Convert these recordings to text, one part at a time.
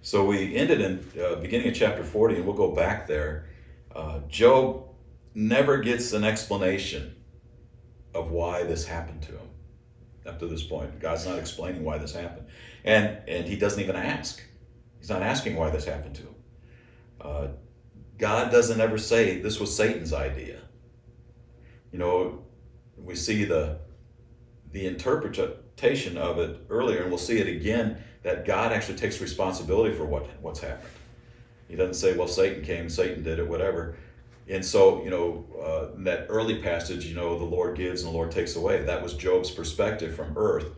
So we ended in beginning of chapter 40, and we'll go back there. Job never gets an explanation of why this happened to him up to this point. God's not explaining why this happened. And he doesn't even ask. He's not asking why this happened to him. Uh, God doesn't ever say this was Satan's idea. You know, we see the interpretation of it earlier, and we'll see it again, that God actually takes responsibility for what's happened. He doesn't say, well, Satan came, Satan did it, whatever. And so, in that early passage, the Lord gives and the Lord takes away. That was Job's perspective from earth.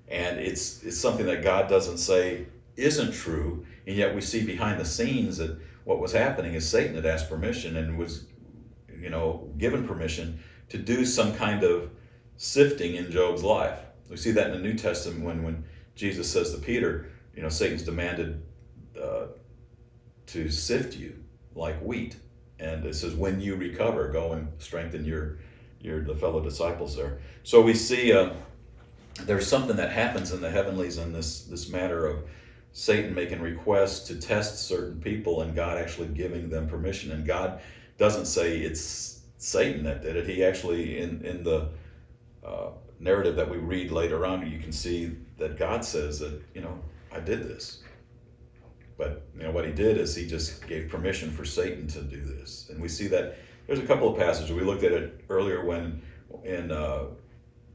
And it's something that God doesn't say isn't true, and yet we see behind the scenes that what was happening is Satan had asked permission and was, given permission to do some kind of sifting in Job's life. We see that in the New Testament when Jesus says to Peter, Satan's demanded to sift you like wheat. And it says, when you recover, go and strengthen the fellow disciples there. So we see there's something that happens in the heavenlies in this matter of Satan making requests to test certain people and God actually giving them permission. And God doesn't say it's Satan that did it. He actually, in the narrative that we read later on, you can see that God says that, I did this. But what he did is he just gave permission for Satan to do this. And we see that there's a couple of passages. We looked at it earlier when in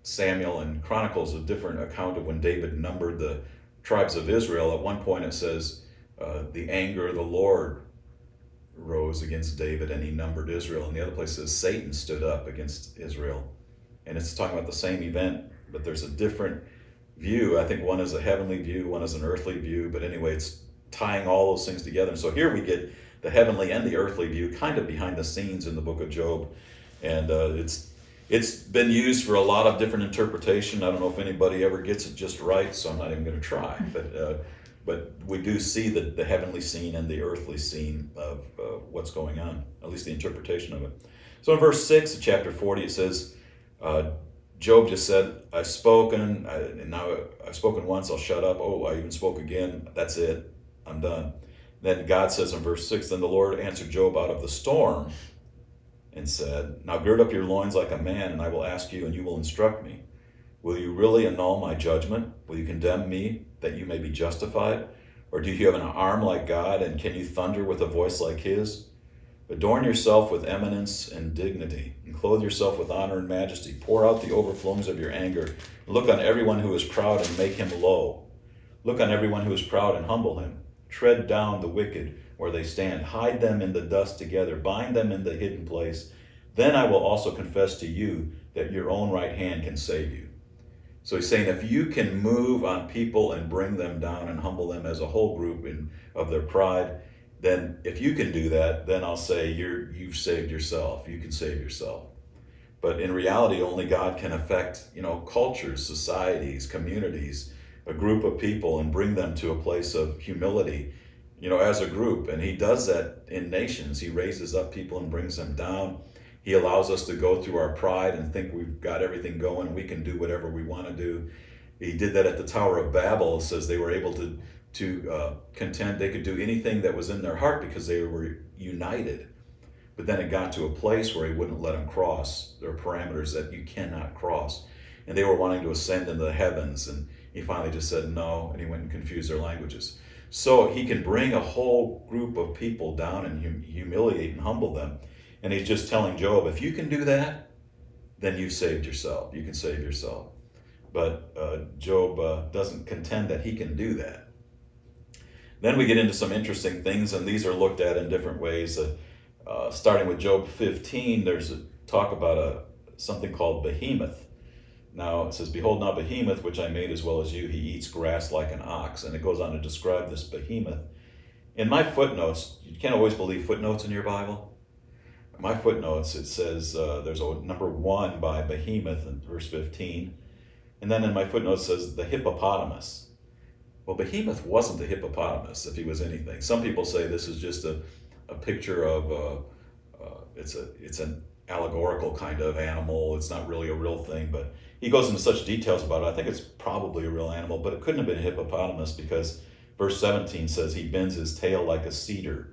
Samuel and Chronicles, a different account of when David numbered the tribes of Israel. At one point it says the anger of the Lord rose against David and he numbered Israel. And the other place says Satan stood up against Israel. And it's talking about the same event, but there's a different view. I think one is a heavenly view, one is an earthly view. But anyway, it's tying all those things together. And so here we get the heavenly and the earthly view kind of behind the scenes in the book of Job. And it's been used for a lot of different interpretation. I don't know if anybody ever gets it just right, so I'm not even going to try. But we do see the heavenly scene and the earthly scene of what's going on, at least the interpretation of it. So in verse 6 of chapter 40, it says, Job just said, I've spoken, and now I've spoken once, I'll shut up. Oh, I even spoke again. That's it. I'm done. Then God says in verse 6, then the Lord answered Job out of the storm and said, now gird up your loins like a man, and I will ask you, and you will instruct me. Will you really annul my judgment? Will you condemn me that you may be justified? Or do you have an arm like God, and can you thunder with a voice like his? Adorn yourself with eminence and dignity, and clothe yourself with honor and majesty. Pour out the overflowings of your anger. Look on everyone who is proud and make him low. Look on everyone who is proud and humble him. Tread down the wicked where they stand. Hide them in the dust together. Bind them in the hidden place. Then I will also confess to you that your own right hand can save you. So he's saying if you can move on people and bring them down and humble them as a whole group of their pride, then if you can do that, then I'll say you've saved yourself. You can save yourself. But in reality, only God can affect, cultures, societies, communities, a group of people and bring them to a place of humility, as a group. And he does that in nations. He raises up people and brings them down. He allows us to go through our pride and think we've got everything going. We can do whatever we want to do. He did that at the Tower of Babel. It says they were able to contend. They could do anything that was in their heart because they were united. But then it got to a place where he wouldn't let them cross. There are parameters that you cannot cross. And they were wanting to ascend into the heavens. And he finally just said no, and he went and confused their languages. So he can bring a whole group of people down and humiliate and humble them. And he's just telling Job, if you can do that, then you've saved yourself. You can save yourself. But Job doesn't contend that he can do that. Then we get into some interesting things, and these are looked at in different ways. Starting with Job 15, there's a talk about something called behemoth. Now it says, behold now behemoth, which I made as well as you, he eats grass like an ox. And it goes on to describe this behemoth. In my footnotes, you can't always believe footnotes in your Bible. In my footnotes, it says there's a number 1 by behemoth in verse 15. And then in my footnotes it says the hippopotamus. Well, behemoth wasn't the hippopotamus if he was anything. Some people say this is just a picture of, it's an allegorical kind of animal. It's not really a real thing, but he goes into such details about it. I think it's probably a real animal, but it couldn't have been a hippopotamus because Verse 17 says he bends his tail like a cedar.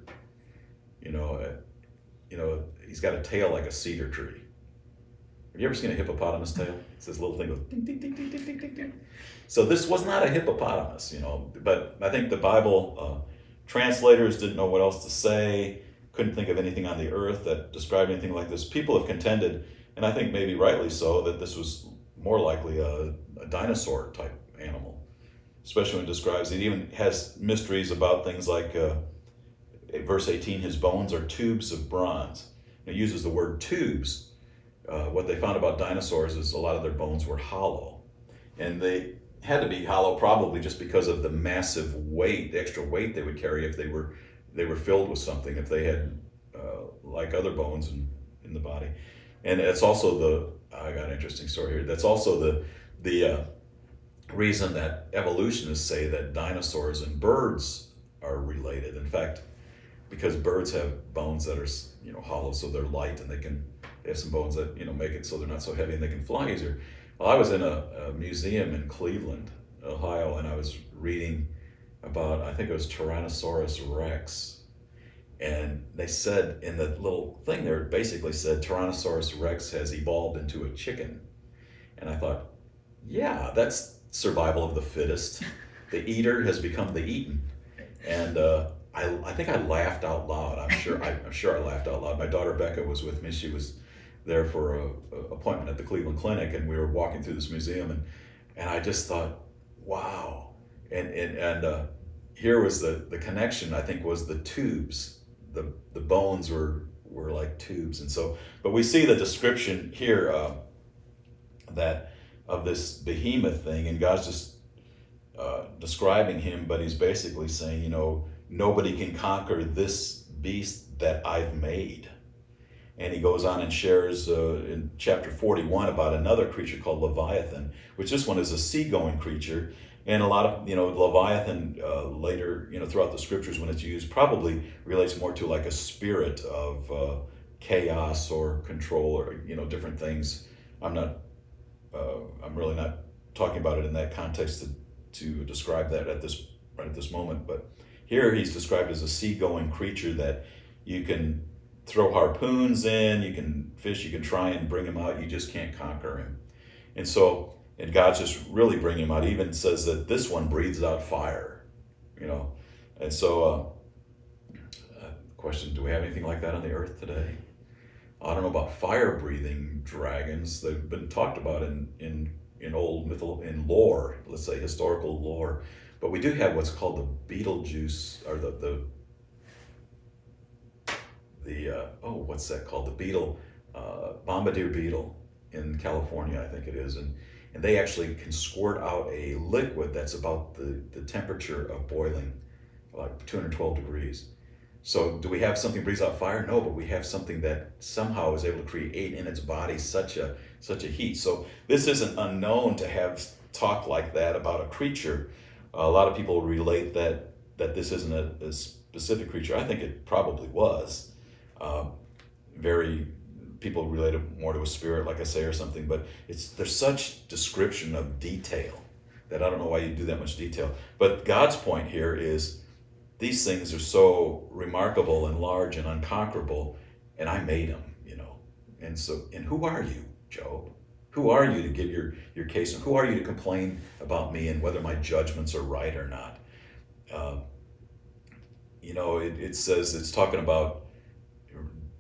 You know, he's got a tail like a cedar tree. Have you ever seen a hippopotamus tail? It's this little thing goes ding, ding, ding, ding, ding, ding, ding, ding. So this was not a hippopotamus, but I think the Bible translators didn't know what else to say, couldn't think of anything on the earth that described anything like this. People have contended, and I think maybe rightly so, that this was more likely a dinosaur type animal, especially when it describes, it even has mysteries about things like verse 18, his bones are tubes of bronze. It uses the word tubes. What they found about dinosaurs is a lot of their bones were hollow. And they had to be hollow probably just because of the massive weight, the extra weight they would carry if they were filled with something, if they had like other bones in the body. And it's also I got an interesting story here. That's also the reason that evolutionists say that dinosaurs and birds are related. In fact, because birds have bones that are hollow, so they're light, and they have some bones that make it so they're not so heavy and they can fly easier. Well, I was in a museum in Cleveland, Ohio, and I was reading about, I think it was Tyrannosaurus Rex, and they said in the little thing there, it basically said Tyrannosaurus Rex has evolved into a chicken. And I thought, yeah, that's survival of the fittest. The eater has become the eaten. And I think I laughed out loud. I'm sure I laughed out loud. My daughter Becca was with me. She was there for a appointment at the Cleveland Clinic, and we were walking through this museum, and I just thought, wow. And here was the connection, I think, was the tubes. The bones were like tubes. And so, but we see the description here that of this behemoth thing, and God's just describing him, but he's basically saying, nobody can conquer this beast that I've made. And he goes on and shares in chapter 41 about another creature called Leviathan, which this one is a seagoing creature. And a lot of, Leviathan later, throughout the scriptures when it's used, probably relates more to like a spirit of chaos or control or, different things. I'm really not talking about it in that context to describe that right at this moment. But here he's described as a seagoing creature that you can throw harpoons in, you can fish, you can try and bring him out, you just can't conquer him. And God's just really bringing him out. He even says that this one breathes out fire, And so, question, do we have anything like that on the earth today? I don't know about fire-breathing dragons. They've been talked about in old in lore, let's say historical lore. But we do have what's called the Beetlejuice, or what's that called? The beetle, bombardier beetle in California, I think it is. And they actually can squirt out a liquid that's about the temperature of boiling, like 212 degrees. So do we have something that breathes out fire? No, but we have something that somehow is able to create in its body such a heat. So this isn't unknown to have talk like that about a creature. A lot of people relate that this isn't a specific creature. I think it probably was. People relate it more to a spirit, like I say, or something, but there's such description of detail that I don't know why you do that much detail. But God's point here is these things are so remarkable and large and unconquerable, and I made them, And who are you, Job? Who are you to give your case? And who are you to complain about me and whether my judgments are right or not? It says, it's talking about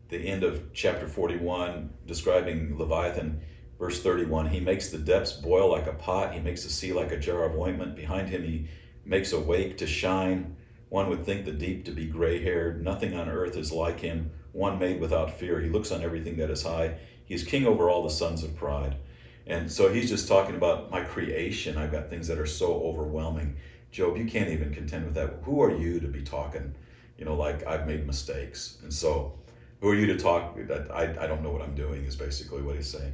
the end of chapter 41, describing Leviathan, verse 31, he makes the depths boil like a pot, he makes the sea like a jar of ointment. Behind him he makes a wake to shine. One would think the deep to be gray-haired. Nothing on earth is like him, one made without fear. He looks on everything that is high. He's king over all the sons of pride. And so he's just talking about my creation. I've got things that are so overwhelming. Job, you can't even contend with that. Who are you to be talking, like I've made mistakes? And so who are you to talk that I don't know what I'm doing, is basically what he's saying.